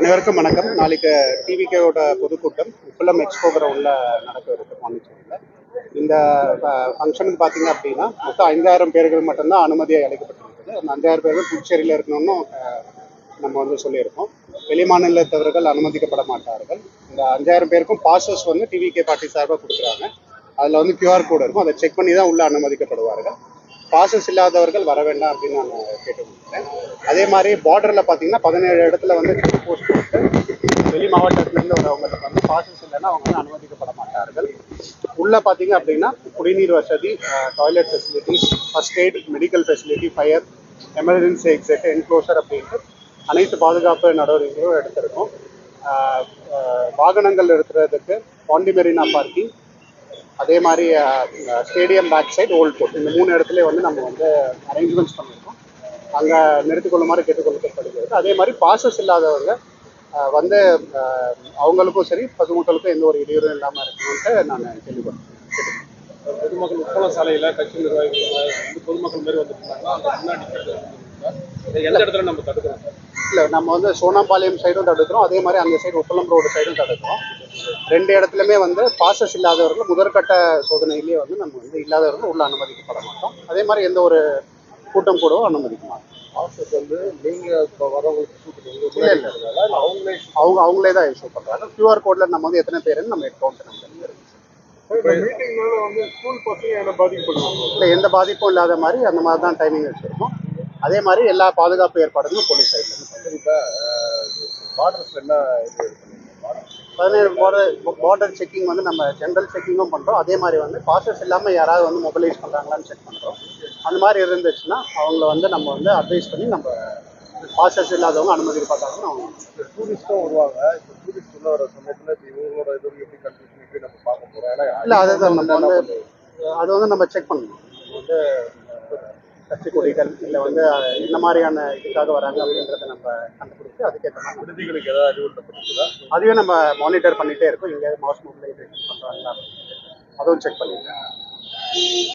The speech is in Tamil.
அனைவருக்கும் வணக்கம். நாளைக்கு டிவிகேவோட பொதுக்கூட்டம் உப்பளம் எக்ஸ்போ கிரவுண்டில் நடக்க இருக்கு பாண்டிச்சேரியில். இந்த ஃபங்க்ஷனுக்கு பார்த்தீங்க அப்படின்னா மொத்தம் 5000 பேர்கள் மட்டும்தான் அனுமதியை அளிக்கப்பட்டிருக்குது. அந்த 5000 பேர்கள் புதுச்சேரியில் இருக்கணும்னு நம்ம சொல்லியிருக்கோம். வெளி மாநிலத்தவர்கள் அனுமதிக்கப்பட மாட்டார்கள். இந்த 5000 பேருக்கும் பாசஸ் டிவிகே பார்ட்டி சார்பாக கொடுக்குறாங்க. அதில் QR கோடு இருக்கும். அதை செக் பண்ணி தான் உள்ள அனுமதிக்கப்படுவார்கள். பாசஸ் இல்லாதவர்கள் வர வேண்டாம் அப்படின்னு நான் கேட்டுக்கொள்கிறேன். அதே மாதிரி பார்டரில் பார்த்தீங்கன்னா 17 இடத்துல செக் போஸ்ட் போட்டு வெளி மாவட்டத்திலேருந்து வரவங்களுக்கு பாசஸ் இல்லைன்னா அவங்க அனுமதிக்கப்பட மாட்டார்கள். உள்ளே பார்த்தீங்க அப்படின்னா குடிநீர் வசதி, toilet facilities, first eight, medical facility, fire, emergency exit, enclosure அப்படின்ட்டு அனைத்து பாதுகாப்பு நடவடிக்கைகளும் எடுத்திருக்கோம். வாகனங்கள் நிறுத்துறதுக்கு பாண்டி மெரினா பார்க்கிங், அதே மாதிரி stadium back side, old port, இந்த 3 இடத்துல நம்ம அரேஞ்ச்மெண்ட்ஸ் பண்ணியிருக்கோம். அங்கே நிறுத்திக்கொள்ளுமாறு கேட்டுக்கொள்ளப்படுகிறது. அதே மாதிரி பாசஸ் இல்லாதவங்க அவங்களுக்கும் சரி பொதுமக்களுக்கும் எந்த ஒரு இடையூறும் இல்லாமல் இருக்கணும்ட்டு நான் கேள்விப்பட்டேன். பொதுமக்கள் உப்பளம் சாலையில் கட்சி நிர்வாகிகள் பொதுமக்கள் மாரி வந்துருந்தாங்கன்னா அந்த முன்னாடி எந்த இடத்துல நம்ம தடுக்கிறோம்? இல்லை, நம்ம சோனாம்பாளையம் சைடும் தடுக்கிறோம். அதே மாதிரி அந்த சைடு உப்பளம் ரோடு சைடும் தடுக்கிறோம். 2 இடத்துலையுமே பாசஸ் இல்லாதவர்கள் முதற்கட்ட சோதனையிலேயே நம்ம இல்லாதவர்கள் உள்ள அனுமதிக்கப்பட மாட்டோம். அதே மாதிரி எந்த ஒரு கூட்டம் கூடவும் அனுமதிக்க மாட்டோம். பாசஸ் நீங்கள் இப்போ வரவங்களுக்கு இல்லை இல்லை, அவங்களே தான் இஷ்யூ பண்ணுறாங்க. QR கோடில் நம்ம எத்தனை பேருன்னு நம்ம கவுண்ட் நம்ம ஸ்கூல் பசங்க என்ன பாதிக்கப்படுவாங்க? இல்லை, எந்த பாதிப்பும் இல்லாத மாதிரி அந்த மாதிரி தான் டைமிங் வச்சுருக்கோம். அதே மாதிரி எல்லா பாதுகாப்பு ஏற்பாடுகளும் போலீஸ் சைட்லேருந்து. இப்போ பார்டர்ஸில் என்ன 17 பார்டர் செக்கிங் நம்ம ஜென்ரல் செக்கிங்கும் பண்ணுறோம். அதே மாதிரி பாசஸ் இல்லாமல் யாராவது மொபைலைஸ் பண்ணுறாங்களான்னு செக் பண்ணுறோம். அந்த மாதிரி இருந்துச்சுன்னா அவங்கள நம்ம அட்வைஸ் பண்ணி நம்ம பாசஸ் இல்லாதவங்க அனுமதிப்பாட்டாங்கன்னு அவங்க டூரிஸ்ட்டும் வருவாங்க. இப்போ டூரிஸ்ட் உள்ள வர சமயத்தில் இப்போ இவங்களோட இது எப்படி கண்டிஷன் எப்படி நம்ம பார்க்க போகிறோம்? ஏன்னா இல்லை, அதுதான் நம்ம அது நம்ம செக் பண்ணணும். கட்சி கொடிகள் இல்லை இந்த மாதிரியான இதுக்காக வராங்க அப்படின்றத நம்ம கண்டுபிடிச்சி அதுக்கேற்ற மாதிரி விடுதிகளுக்கு ஏதாவது அறிவுறுத்தப்பட்டிருக்குதா? அதையும் நம்ம மானிட்டர் பண்ணிகிட்டே இருக்கோம். எங்கேயாவது மாஸ் மொபிலைசேஷன் பண்ணுறாங்களா அதுவும் செக் பண்ணிடுறேன்.